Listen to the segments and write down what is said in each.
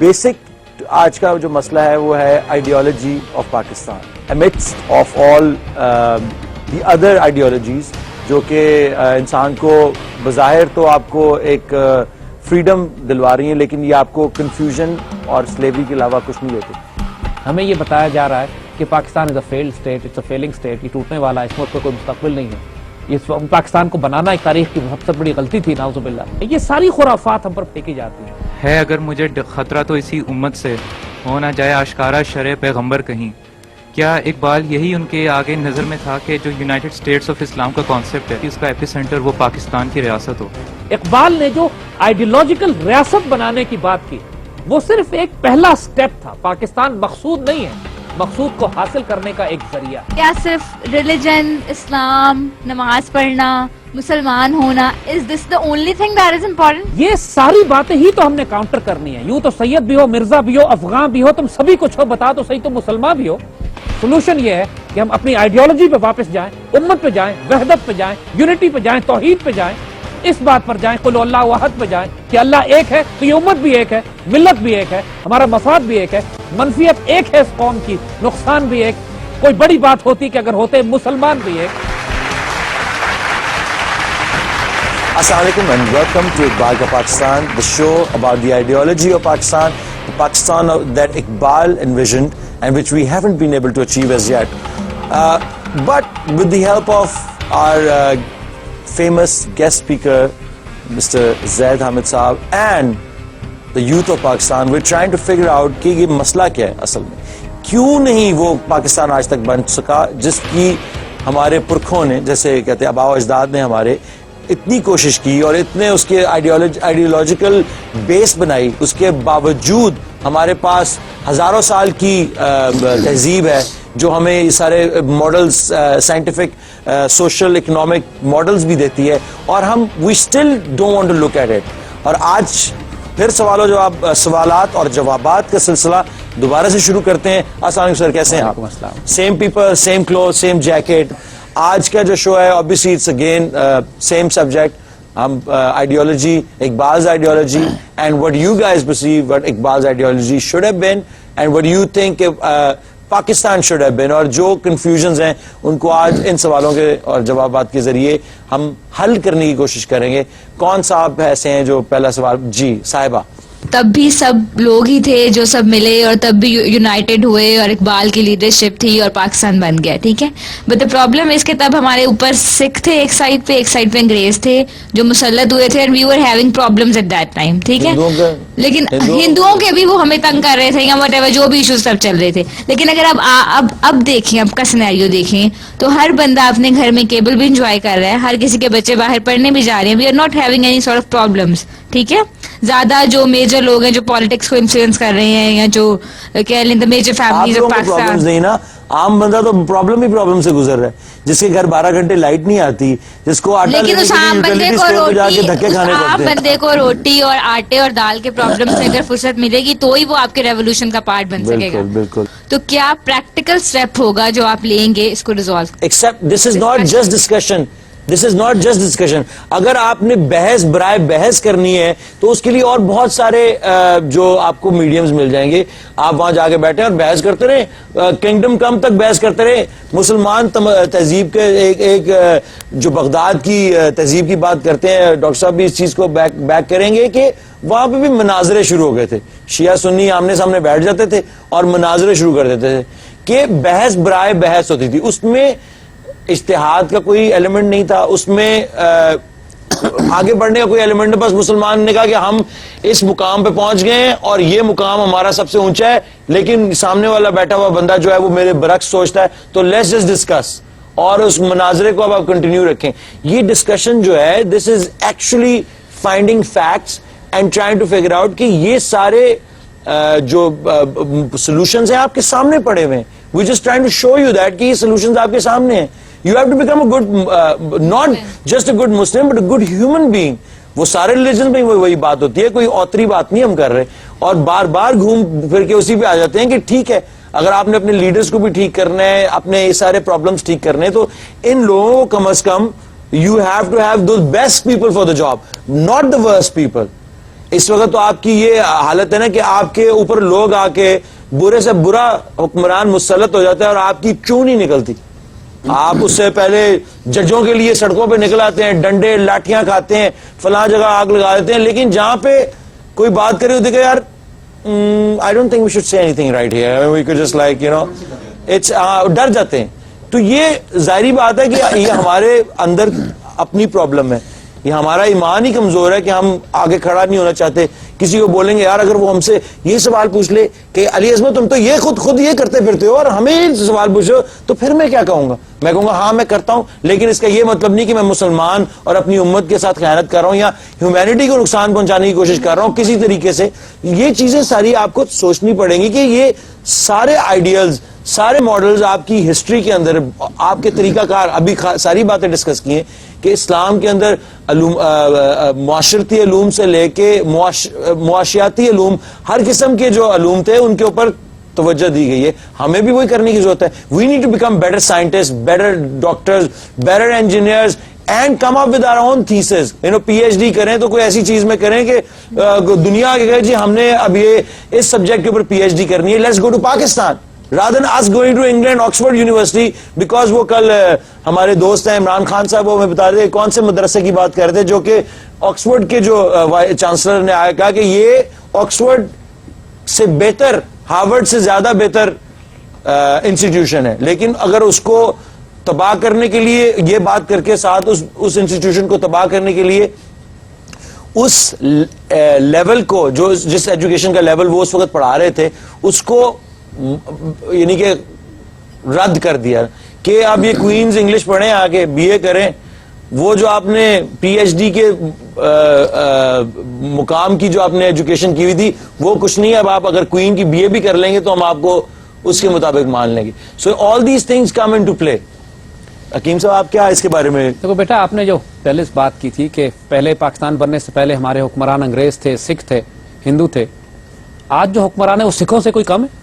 Basic آج کا جو مسئلہ ہے وہ ہے ideology of Pakistan amidst of all the other ideologies جو کہ انسان کو بظاہر تو آپ کو ایک فریڈم دلوا رہی ہیں لیکن یہ آپ کو کنفیوژن اور سلیوری کے علاوہ کچھ نہیں دیتے. ہمیں یہ بتایا جا رہا ہے کہ Pakistan is a failed state, it's a failing state, یہ ٹوٹنے والا ہے, اس ملک کا کوئی مستقبل نہیں ہے, یہ پاکستان کو بنانا ایک تاریخ کی سب سے بڑی غلطی تھی, نعوذ باللہ. یہ ساری خرافات ہم پر پھینکی جاتی ہیں. ہے اگر مجھے خطرہ تو اسی امت سے ہو نہ جائے آشکارا شرع پیغمبر کہیں. کیا اقبال یہی ان کے آگے نظر میں تھا کہ جو یونائٹڈ اسٹیٹس آف اسلام کا کانسیپٹ ہے اس کا ایپی سینٹر وہ پاکستان کی ریاست ہو؟ اقبال نے جو آئیڈیولوجیکل ریاست بنانے کی بات کی وہ صرف ایک پہلا سٹیپ تھا. پاکستان مقصود نہیں ہے, مقصود کو حاصل کرنے کا ایک ذریعہ. کیا صرف ریلیجن, اسلام, نماز پڑھنا, مسلمان ہونا, is this the only thing that is important? یہ ساری باتیں ہی تو ہم نے کاؤنٹر کرنی ہے. یوں تو سید بھی ہو, مرزا بھی ہو, افغان بھی ہو, تم سبھی کچھ ہو, بتا تو صحیح تم مسلمان بھی ہو. سولوشن یہ ہے کہ ہم اپنی آئیڈیالوجی پہ واپس جائیں, امت پہ جائیں, وحدت پہ جائیں, یونٹی پہ جائیں, توحید پہ جائیں, اس بات پر جائیں, قل اللہ احد پہ جائیں کہ اللہ ایک ہے تو یہ امت بھی ایک ہے, ملت بھی ایک ہے, ہمارا مفاد بھی ایک ہے, منفیت ایک ہے اس قوم کی, نقصان بھی ایک. کوئی بڑی بات ہوتی کہ اگر ہوتے مسلمان بھی ایک. السلام علیکم and welcome to Iqbal Ka Pakistan, the show about the ideology of Pakistan, the Pakistan that Iqbal envisioned and which we haven't been able to achieve as yet. But with the help of our famous guest speaker, Mr. Zaid Hamid Saab, and the youth of Pakistan, we're trying to figure out کہ یہ مسئلہ کیا ہے اصل میں, کیوں نہیں وہ پاکستان آج تک بن سکا جس کی ہمارے پرکھوں نے, جیسے کہتے ہیں آباء و اجداد نے ہمارے اتنی کوشش کی اور اتنے اس کے آئیڈیالوجیکل بیس بنائی, اس کے باوجود ہمارے پاس ہزاروں سال کی تہذیب ہے جو ہمیں یہ سارے models, scientific, social, economic models بھی دیتی ہے, اور ہم we still don't want to look at it. اور آج پھر سوالات اور جوابات کا سلسلہ دوبارہ سے شروع کرتے ہیں. السلام علیکم سر, کیسے ہیں آپ؟ Same people, same cloth, same jacket. آج کا جو شو ہے obviously it's again same subject. ہم ideology, Iqbal's ideology and what you guys perceive what Iqbal's ideology should have been and what you think Pakistan should have been, اور جو confusions ہیں ان کو آج ان سوالوں کے اور جوابات کے ذریعے ہم حل کرنے کی کوشش کریں گے. کون سا آپ ایسے ہیں جو پہلا سوال؟ جی صاحبہ. تب بھی سب لوگ ہی تھے جو سب ملے اور تب بھی یونائٹڈ ہوئے اور اقبال کی لیڈرشپ تھی اور پاکستان بن گیا, ٹھیک ہے. بٹ دا پرابلم اس کے تب ہمارے اوپر سکھ تھے ایک سائڈ پہ انگریز تھے جو مسلط ہوئے تھے, and we were having problems at that time, ٹھیک ہے. لیکن ہندوؤں کے بھی وہ ہمیں تنگ کر رہے تھے یا وٹ ایور, جو بھی ایشوز سب چل رہے تھے. لیکن اگر اب دیکھیں, اب کا سینیریو دیکھیں تو ہر بندہ اپنے گھر میں کیبل بھی انجوائے کر رہا ہے, ہر کسی کے بچے باہر پڑھنے بھی جا رہے ہیں. We are not having any sort of problems, ٹھیک ہے. زیادہ جو میجر لوگ ہیں جو پالیٹکس کو انفلوئنس کر رہے ہیں یا جو کہہ لیں the major families of Pakistan, نہیں نا, عام بندہ تو پرابلم سے گزر رہا ہے, جس کے گھر 12 گھنٹے لائٹ نہیں آتی, جس کو آٹا لیکن اس عام بندے کو روٹی اور آٹے اور دال کے پرابلم سے اگر فرصت ملے گی تو ہی وہ آپ کے ریولوشن کا پارٹ بن سکے گا. بالکل. تو کیا پریکٹیکل اسٹیپ ہوگا جو آپ لیں گے اس کو resolve? Accept this is not just discussion, this is not just discussion. اگر آپ نے بحث برائے بحث کرنی ہے تو اس کے لیے اور بہت سارے جو آپ کو میڈیمز مل جائیں گے. آپ وہاں جا کے بیٹھے اور بحث کرتے رہے, کنگڈم کم تک بحث کرتے رہے. مسلمان تہذیب کے ایک جو بغداد کی تہذیب کی بات کرتے ہیں, ڈاکٹر صاحب بھی اس چیز کو بیک کریں گے کہ وہاں پہ بھی مناظرے شروع ہو گئے تھے, شیعہ سنی آمنے سامنے بیٹھ جاتے تھے اور مناظرے شروع کر دیتے تھے کہ بحث برائے بحث ہوتی تھی. اس میں اجتہاد کا کوئی ایلیمنٹ نہیں تھا, اس میں آگے بڑھنے کا کوئی ایلیمنٹ نہیں. بس مسلمان نے کہا کہ ہم اس مقام پہ پہنچ گئے ہیں اور یہ مقام ہمارا سب سے اونچا ہے, لیکن سامنے والا بیٹھا ہوا بندہ جو ہے وہ میرے برعکس سوچتا ہے, تو لیٹس جسٹ ڈسکس, اور اس مناظرے کو اب آپ کنٹینیو رکھیں. یہ ڈسکشن جو ہے this is actually finding facts and trying to figure out کہ یہ سارے جو سولوشنز ہیں آپ کے سامنے پڑے ہوئے ہیں. We just trying to show you that کہ یہ سولوشنز آپ کے سامنے ہیں. You have to become a good, not just a good Muslim, but a good human being. وہ سارے ریلیجن میں وہی بات ہوتی ہے, کوئی اوتری بات نہیں ہم کر رہے, اور بار بار گھوم پھر کے اسی پہ آ جاتے ہیں کہ ٹھیک ہے اگر آپ نے اپنے لیڈرز کو بھی ٹھیک کرنا ہے, اپنے یہ سارے پرابلمز ٹھیک کرنے ہیں, تو ان لوگوں کو کم از کم you have to have those best people for the job, not the worst people. اس وقت تو آپ کی یہ حالت ہے نا کہ آپ کے اوپر لوگ آ کے برے سے برا حکمران مسلط ہو جاتا ہے اور آپ کی چون نہیں نکلتی. آپ اس سے پہلے ججوں کے لیے سڑکوں پہ نکل آتے ہیں, ڈنڈے لاٹیاں کھاتے ہیں, فلاں جگہ آگ لگا دیتے ہیں, لیکن جہاں پہ کوئی بات کرے ہوتی کہ یار I don't think we should say anything right here. We could just like, you know, it's ڈر جاتے ہیں. تو یہ ظاہری بات ہے کہ یہ ہمارے اندر اپنی پرابلم ہے, یہ ہمارا ایمان ہی کمزور ہے کہ ہم آگے کھڑا نہیں ہونا چاہتے. کسی کو بولیں گے یار اگر وہ ہم سے یہ سوال پوچھ لے کہ علی عظمت تم تو یہ خود یہ کرتے پھرتے ہو اور ہمیں سوال پوچھو, تو پھر میں کیا کہوں گا؟ میں کہوں گا ہاں میں کرتا ہوں, لیکن اس کا یہ مطلب نہیں کہ میں مسلمان اور اپنی امت کے ساتھ خیانت کر رہا ہوں یا ہیومینٹی کو نقصان پہنچانے کی کوشش کر رہا ہوں کسی طریقے سے. یہ چیزیں ساری آپ کو سوچنی پڑیں گی کہ یہ سارے آئیڈیلز, سارے ماڈلز آپ کی ہسٹری کے اندر, آپ کے طریقہ کار, ابھی ساری باتیں ڈسکس کی ہیں کہ اسلام کے اندر معاشرتی علوم سے لے کے معاشیاتی علوم, ہر قسم کے جو علوم تھے ان کے اوپر توجہ دی گئی ہے. ہمیں بھی وہی کرنے کی ضرورت ہے. We need to become better scientist, better doctors, better engineers and come up with our own theses. P H D کریں تو کوئی ایسی چیز میں کریں کہ دنیا کے جی ہم نے اب یہ اس سبجیکٹ کے اوپر پی ایچ ڈی کرنی ہے, let's go to Pakistan rather than us going to England, Oxford University, because وہ کل ہمارے دوست ہیں عمران خان صاحب, وہ ہمیں بتا رہے کون سے مدرسے کی بات کر رہے تھے جو کہ آکسفورڈ کے جو چانسلر نے آیا کہا کہ یہ آکسفورڈ سے بہتر, ہارورڈ سے زیادہ بہتر انسٹیٹیوشن ہے, لیکن اگر اس کو تباہ کرنے کے لیے, یہ بات کر کے ساتھ اس انسٹیٹیوشن کو تباہ کرنے کے لیے اس لیول کو, جو جس ایجوکیشن کا لیول وہ اس وقت پڑھا رہے تھے اس کو یعنی کہ رد کر دیا کہ اب یہ کوئینز انگلش پڑھیں, آگے بی اے کریں. وہ جو آپ نے پی ایچ ڈی کے مقام کی جو آپ نے ایجوکیشن کی ہوئی تھی وہ کچھ نہیں ہے. اب آپ اگر کوئین کی بی اے بھی کر لیں گے تو ہم آپ کو اس کے مطابق مان لیں گے. So all these things come into play. حکیم صاحب آپ کیا اس کے بارے میں؟ دیکھو بیٹا, آپ نے جو پہلے بات کی تھی کہ پہلے پاکستان بننے سے پہلے ہمارے حکمران انگریز تھے, سکھ تھے, ہندو تھے. آج جو حکمران ہے وہ سکھوں سے کوئی کم ہے؟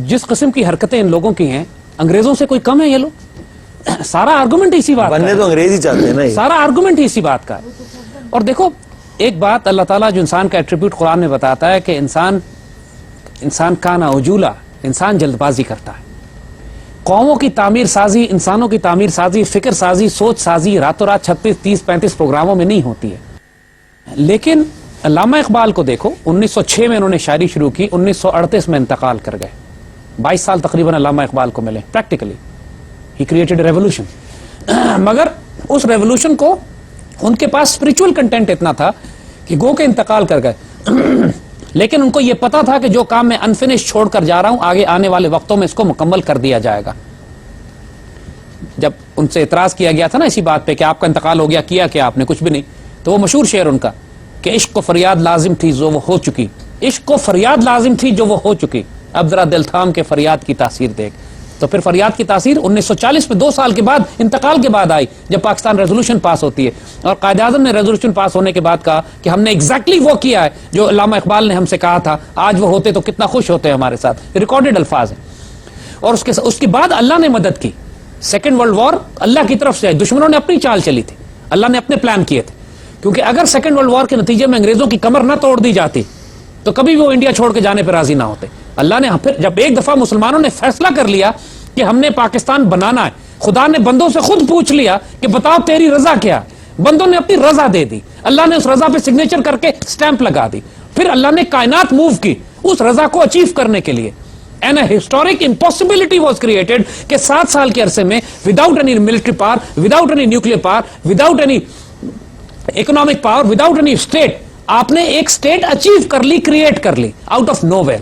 جس قسم کی حرکتیں ان لوگوں کی ہیں انگریزوں سے کوئی کم ہے یہ لوگ؟ سارا آرگومنٹ اسی بات بننے تو انگریز ہی چاہتے ہیں نا, سارا آرگومنٹ ہی اسی بات کا ہے. اور دیکھو ایک بات اللہ تعالیٰ جو انسان کا ایٹریبیوٹ قرآن میں بتاتا ہے کہ انسان کانا عجولا, انسان جلد بازی کرتا ہے. قوموں کی تعمیر سازی, انسانوں کی تعمیر سازی, فکر سازی, سوچ سازی راتوں رات 36, 30, 35 پروگراموں میں نہیں ہوتی ہے. لیکن علامہ اقبال کو دیکھو, 1906 میں انہوں نے شاعری شروع کی, 1938 میں انتقال کر گئے. 22 سال تقریباً علامہ اقبال کو ملے. Practically he created a revolution. مگر اس ریولوشن کو ان کے پاس اسپرچل کنٹینٹ اتنا تھا کہ گو کے انتقال کر گئے لیکن ان کو یہ پتا تھا کہ جو کام میں انفنش چھوڑ کر جا رہا ہوں آگے آنے والے وقتوں میں اس کو مکمل کر دیا جائے گا. جب ان سے اعتراض کیا گیا تھا نا اسی بات پہ کہ آپ کا انتقال ہو گیا, کیا کہ آپ نے کچھ بھی نہیں, تو وہ مشہور شعر ان کا کہ عشق کو فریاد لازم تھی جو وہ ہو چکی, عشق کو فریاد لازم تھی جو وہ ہو چکی, اب ذرا دل تھام کے فریاد کی تاثیر دیکھ. تو پھر فریاد کی تاثیر 1940 میں 2 سال کے بعد انتقال کے بعد آئی جب پاکستان ریزولوشن پاس ہوتی ہے, اور قائد اعظم نے ریزولوشن پاس ہونے کے بعد کہا کہ ہم نے ایگزیکٹلی وہ کیا ہے جو علامہ اقبال نے ہم سے کہا تھا, آج وہ ہوتے تو کتنا خوش ہوتے ہمارے ساتھ. ریکارڈڈ الفاظ ہیں. اور اس کے بعد اللہ نے مدد کی. سیکنڈ ورلڈ وار اللہ کی طرف سے ہے, دشمنوں نے اپنی چال چلی تھی, اللہ نے اپنے پلان کیے تھے. کیونکہ اگر سیکنڈ ورلڈ وار کے نتیجے میں انگریزوں کی کمر نہ توڑ دی جاتی تو کبھی وہ انڈیا چھوڑ کے جانے پہ راضی نہ ہوتے. اللہ نے پھر جب ایک دفعہ مسلمانوں نے فیصلہ کر لیا کہ ہم نے پاکستان بنانا ہے, خدا نے بندوں سے خود پوچھ لیا کہ بتاؤ تیری رضا کیا, بندوں نے اپنی رضا دے دی, اللہ نے اس رضا پہ سگنیچر کر کے سٹیمپ لگا دی. پھر اللہ نے کائنات موو کی اس رضا کو اچیو کرنے کے لیے. And a historic impossibility was created کہ 7 سال کے عرصے میں without any military power, without any nuclear power, without any economic power, without any state, آپ نے ایک state achieve کر لی, create کر لی out of nowhere.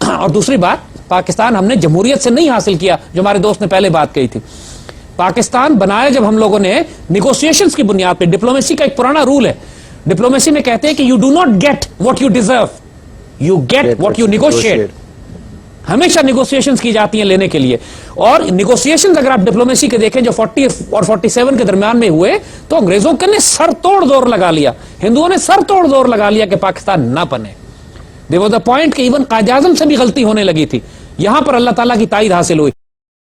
اور دوسری بات, پاکستان ہم نے جمہوریت سے نہیں حاصل کیا جو ہمارے دوست نے پہلے بات کہی تھی. پاکستان بنایا جب ہم لوگوں نے نیگوسیشنز کی بنیاد پہ. ڈپلومیسی کا ایک پرانا رول ہے, ڈپلومیسی میں کہتے ہیں کہ you do not get what you deserve, you get what you negotiate. ہمیشہ نیگوسیشنز کی جاتی ہیں لینے کے لیے. اور نیگوسیشنز اگر آپ ڈپلومیسی کے دیکھیں جو 40 اور 47 کے درمیان میں ہوئے تو انگریزوں نے سر توڑ زور لگا لیا, ہندوؤں نے سر توڑ زور لگا لیا کہ پاکستان نہ بنے. There was a point کہ ایون قائد اعظم سے بھی غلطی ہونے لگی تھی, یہاں پر اللہ تعالیٰ کی تائید حاصل ہوئی.